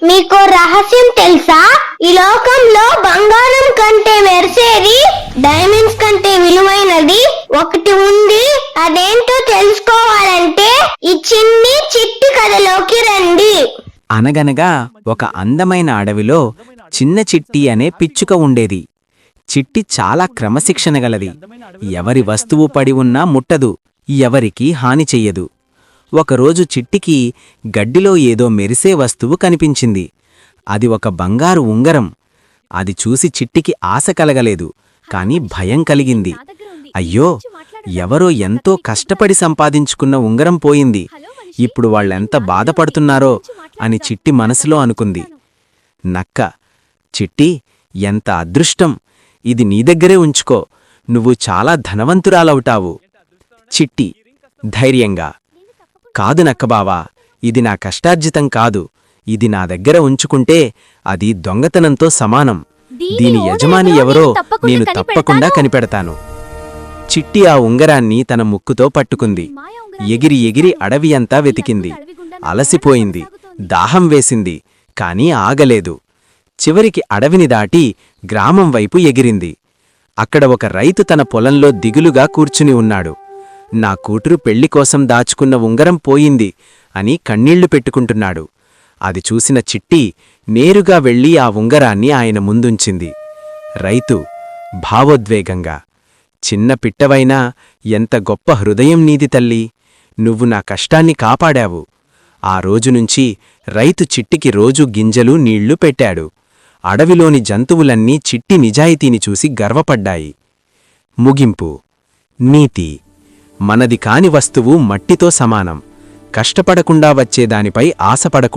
మీకు రహస్యం తెలుసా? ఈ లోకంలో బంగారం కంటే మెరిసేది, డైమండ్స్ కంటే విలువైనది ఒకటి ఉంది. అదేంటో తెలుసుకోవాలంటే ఈ చిట్టి కథలోకి రండి. అనగనగా ఒక అందమైన అడవిలో చిన్న చిట్టి అనే పిచ్చుక ఉండేది. చిట్టి చాలా క్రమశిక్షణ గలది. ఎవరి వస్తువు పడి ఉన్నా ముట్టదు, ఎవరికీ హాని చెయ్యదు. ఒకరోజు చిట్టికి గడ్డిలో ఏదో మెరిసే వస్తువు కనిపించింది. అది ఒక బంగారు ఉంగరం. అది చూసి చిట్టికి ఆశ కలగలేదు, కాని భయం కలిగింది. అయ్యో, ఎవరో ఎంతో కష్టపడి సంపాదించుకున్న ఉంగరం పోయింది. ఇప్పుడు వాళ్ళెంత బాధపడుతున్నారో అని చిట్టి మనసులో అనుకుంది. నక్క: చిట్టి, ఎంత అదృష్టం! ఇది నీ దగ్గరే ఉంచుకో, నువ్వు చాలా ధనవంతురాలవుతావు. చిట్టి ధైర్యంగా: కాదు నక్కబావా, ఇది నా కష్టార్జితం కాదు. ఇది నా దగ్గర ఉంచుకుంటే అది దొంగతనంతో సమానం. దీని యజమాని ఎవరో నేను తప్పకుండా కనిపెడతాను. చిట్టి ఆ ఉంగరాన్ని తన ముక్కుతో పట్టుకుంది. ఎగిరి ఎగిరి అడవి అంతా వెతికింది. అలసిపోయింది, దాహం వేసింది, కాని ఆగలేదు. చివరికి అడవిని దాటి గ్రామం వైపు ఎగిరింది. అక్కడ ఒక రైతు తన పొలంలో దిగులుగా కూర్చుని ఉన్నాడు. నా కూతురు పెళ్లికోసం దాచుకున్న ఉంగరం పోయింది అని కన్నీళ్లు పెట్టుకుంటున్నాడు. అది చూసిన చిట్టి నేరుగా వెళ్లి ఆ ఉంగరాన్ని ఆయన ముందుంచింది. రైతు భావోద్వేగంగా: చిన్న పిట్టవైనా ఎంత గొప్ప హృదయం నీది తల్లి! నువ్వు నా కష్టాన్ని కాపాడావు. ఆ రోజునుంచి రైతు చిట్టికి రోజూ గింజలు నీళ్లు పెట్టాడు. అడవిలోని జంతువులన్నీ చిట్టి నిజాయితీని చూసి గర్వపడ్డాయి. ముగింపు: నీతి: మనది కాని వస్తువు మట్టితో సమానం. కష్టపడకుండా వచ్చేదానిపై ఆశపడకు.